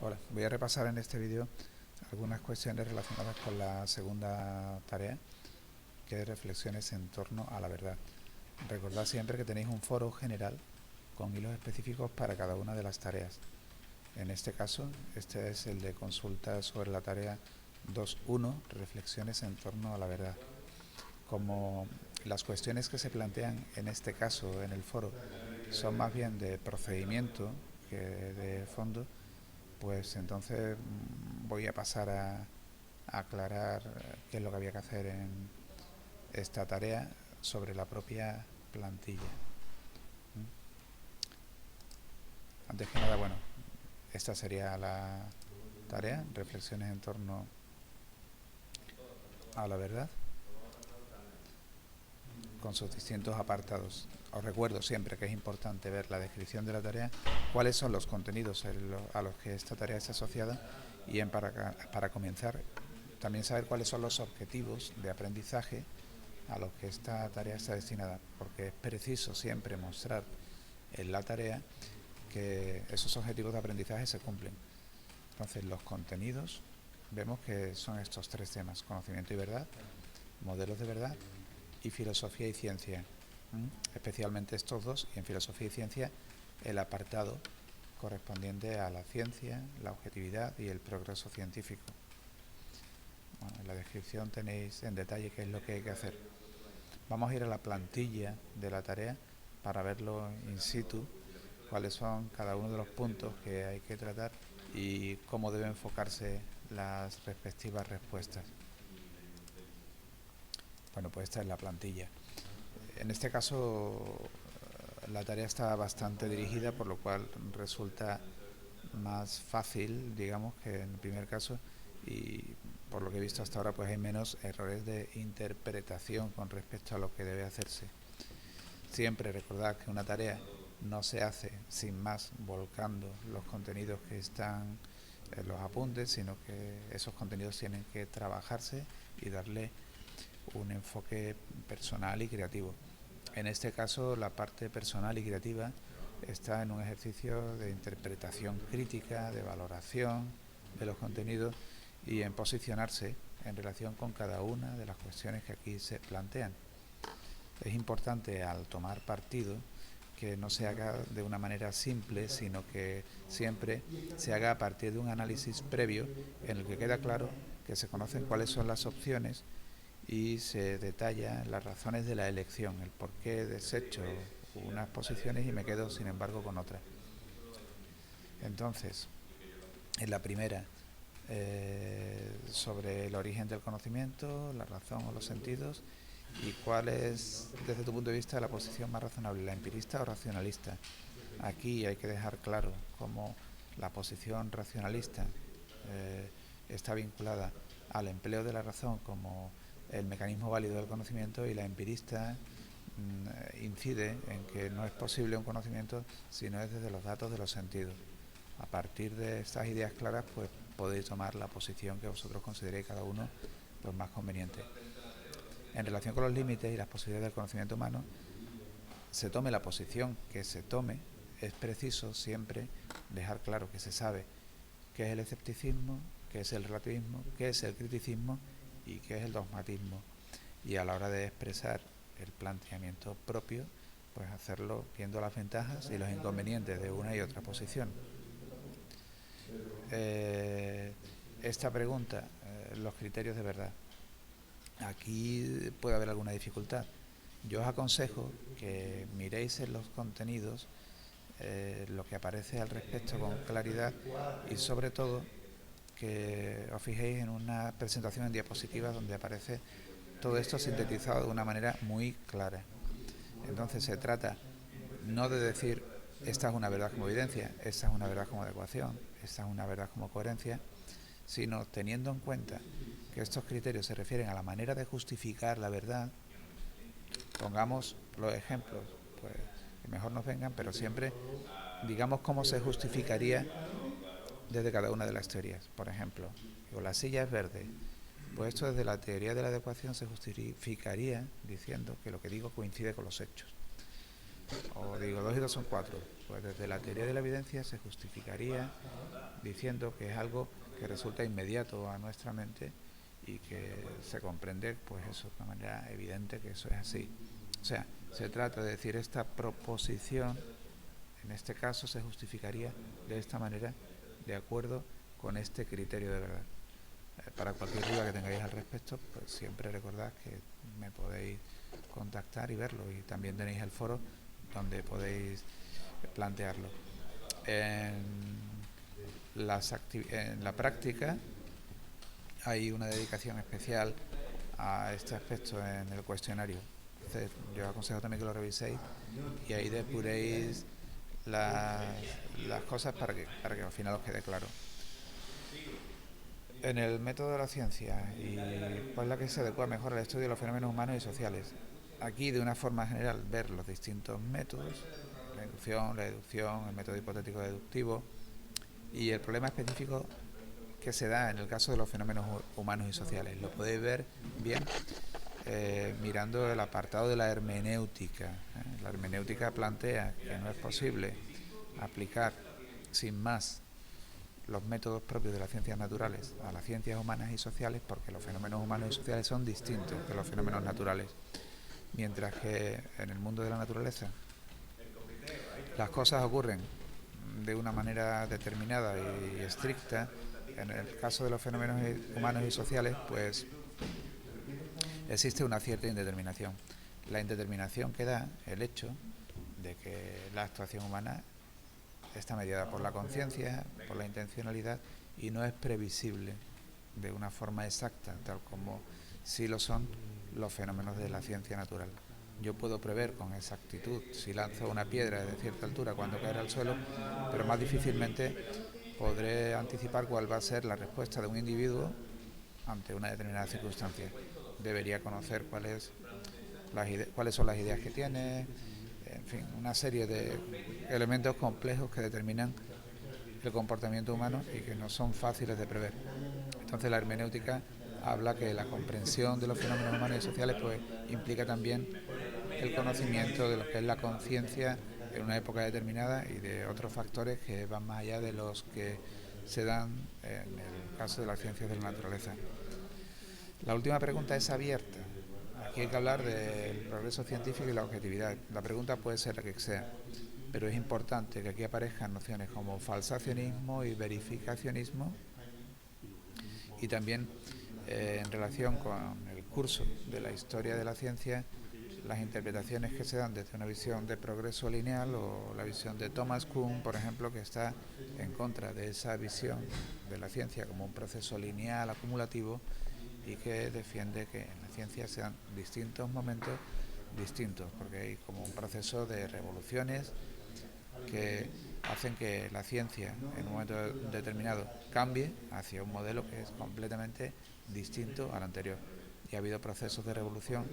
Hola, voy a repasar en este vídeo algunas cuestiones relacionadas con la segunda tarea, que es reflexiones en torno a la verdad. Recordad siempre que tenéis un foro general con hilos específicos para cada una de las tareas. En este caso, este es el de consulta sobre la tarea 2.1, reflexiones en torno a la verdad. Como las cuestiones que se plantean en este caso en el foro son más bien de procedimiento que de fondo, pues entonces voy a pasar a aclarar qué es lo que había que hacer en esta tarea sobre la propia plantilla. Antes que nada, bueno, esta sería la tarea, reflexiones en torno a la verdad, con sus distintos apartados. Os recuerdo siempre que es importante ver la descripción de la tarea, cuáles son los contenidos a los que esta tarea está asociada y para comenzar también saber cuáles son los objetivos de aprendizaje a los que esta tarea está destinada, porque es preciso siempre mostrar en la tarea que esos objetivos de aprendizaje se cumplen. Entonces, los contenidos vemos que son estos tres temas: conocimiento y verdad, modelos de verdad y filosofía y ciencia. Especialmente estos dos, y en filosofía y ciencia el apartado correspondiente a la ciencia, la objetividad y el progreso científico. Bueno, en la descripción tenéis en detalle qué es lo que hay que hacer. Vamos a ir a la plantilla de la tarea para verlo in situ, cuáles son cada uno de los puntos que hay que tratar y cómo deben enfocarse las respectivas respuestas. Bueno, pues esta es la plantilla. En este caso la tarea está bastante dirigida, por lo cual resulta más fácil, digamos, que en el primer caso, y por lo que he visto hasta ahora pues hay menos errores de interpretación con respecto a lo que debe hacerse. Siempre recordad que una tarea no se hace sin más volcando los contenidos que están en los apuntes, sino que esos contenidos tienen que trabajarse y darle un enfoque personal y creativo. En este caso, la parte personal y creativa está en un ejercicio de interpretación crítica, de valoración de los contenidos y en posicionarse en relación con cada una de las cuestiones que aquí se plantean. Es importante, al tomar partido, que no se haga de una manera simple, sino que siempre se haga a partir de un análisis previo en el que queda claro que se conocen cuáles son las opciones y se detallan las razones de la elección, el por qué desecho unas posiciones y me quedo sin embargo con otras. Entonces, en la primera, sobre el origen del conocimiento, la razón o los sentidos, y cuál es, desde tu punto de vista, la posición más razonable, la empirista o racionalista. Aquí hay que dejar claro cómo la posición racionalista está vinculada al empleo de la razón como el mecanismo válido del conocimiento, y la empirista incide en que no es posible un conocimiento si no es desde los datos de los sentidos. A partir de estas ideas claras, pues podéis tomar la posición que vosotros consideréis cada uno pues más conveniente. En relación con los límites y las posibilidades del conocimiento humano, se tome la posición que se tome, es preciso siempre dejar claro que se sabe qué es el escepticismo, qué es el relativismo, qué es el criticismo y qué es el dogmatismo. Y a la hora de expresar el planteamiento propio, pues hacerlo viendo las ventajas y los inconvenientes de una y otra posición. Esta pregunta, los criterios de verdad. Aquí puede haber alguna dificultad. Yo os aconsejo que miréis en los contenidos lo que aparece al respecto con claridad y sobre todo que os fijéis en una presentación en diapositivas donde aparece todo esto sintetizado de una manera muy clara. Entonces se trata no de decir esta es una verdad como evidencia, esta es una verdad como adecuación, esta es una verdad como coherencia, sino teniendo en cuenta que estos criterios se refieren a la manera de justificar la verdad. Pongamos los ejemplos, pues que mejor nos vengan, pero siempre digamos cómo se justificaría desde cada una de las teorías. Por ejemplo, digo, la silla es verde. Pues esto desde la teoría de la adecuación se justificaría diciendo que lo que digo coincide con los hechos. O digo, 2 y 2 son 4. Pues desde la teoría de la evidencia se justificaría diciendo que es algo que resulta inmediato a nuestra mente y que se comprende, pues eso, de una manera evidente que eso es así. O sea, se trata de decir esta proposición, en este caso se justificaría de esta manera, de acuerdo con este criterio de verdad. Para cualquier duda que tengáis al respecto, pues siempre recordad que me podéis contactar y verlo, y también tenéis el foro donde podéis plantearlo. En la práctica hay una dedicación especial a este aspecto en el cuestionario. Entonces, yo os aconsejo también que lo reviséis y ahí depuréis las cosas para que al final os quede claro. En el método de la ciencia, y cuál es la que se adecua mejor al estudio de los fenómenos humanos y sociales. Aquí, de una forma general, ver los distintos métodos, la inducción, la deducción, el método hipotético deductivo, y el problema específico que se da en el caso de los fenómenos humanos y sociales. Lo podéis ver bien mirando el apartado de la hermenéutica. La hermenéutica plantea que no es posible aplicar sin más los métodos propios de las ciencias naturales a las ciencias humanas y sociales, porque los fenómenos humanos y sociales son distintos de los fenómenos naturales. Mientras que en el mundo de la naturaleza las cosas ocurren de una manera determinada y estricta, en el caso de los fenómenos humanos y sociales, pues existe una cierta indeterminación. La indeterminación que da el hecho de que la actuación humana está mediada por la conciencia, por la intencionalidad, y no es previsible de una forma exacta, tal como sí lo son los fenómenos de la ciencia natural. Yo puedo prever con exactitud si lanzo una piedra de cierta altura cuando caerá al suelo, pero más difícilmente podré anticipar cuál va a ser la respuesta de un individuo ante una determinada circunstancia. Debería conocer cuáles son las ideas que tiene, en fin, una serie de elementos complejos que determinan el comportamiento humano y que no son fáciles de prever. Entonces la hermenéutica habla que la comprensión de los fenómenos humanos y sociales pues implica también el conocimiento de lo que es la conciencia en una época determinada y de otros factores que van más allá de los que se dan en el caso de las ciencias de la naturaleza. La última pregunta es abierta. Aquí hay que hablar del progreso científico y la objetividad. La pregunta puede ser la que sea, pero es importante que aquí aparezcan nociones como falsacionismo y verificacionismo, y también en relación con el curso de la historia de la ciencia, las interpretaciones que se dan desde una visión de progreso lineal, o la visión de Thomas Kuhn, por ejemplo, que está en contra de esa visión de la ciencia como un proceso lineal acumulativo, y que defiende que en la ciencia sean distintos momentos distintos, porque hay como un proceso de revoluciones que hacen que la ciencia en un momento determinado cambie hacia un modelo que es completamente distinto al anterior. Y ha habido procesos de revolución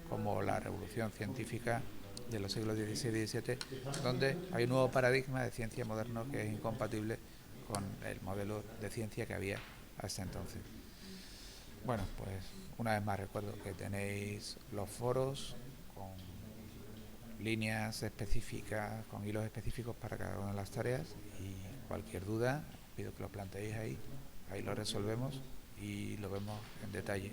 como la revolución científica de los siglos XVI y XVII, donde hay un nuevo paradigma de ciencia moderno que es incompatible con el modelo de ciencia que había hasta entonces. Bueno, pues una vez más recuerdo que tenéis los foros con líneas específicas, con hilos específicos para cada una de las tareas, y cualquier duda pido que lo planteéis ahí lo resolvemos y lo vemos en detalle.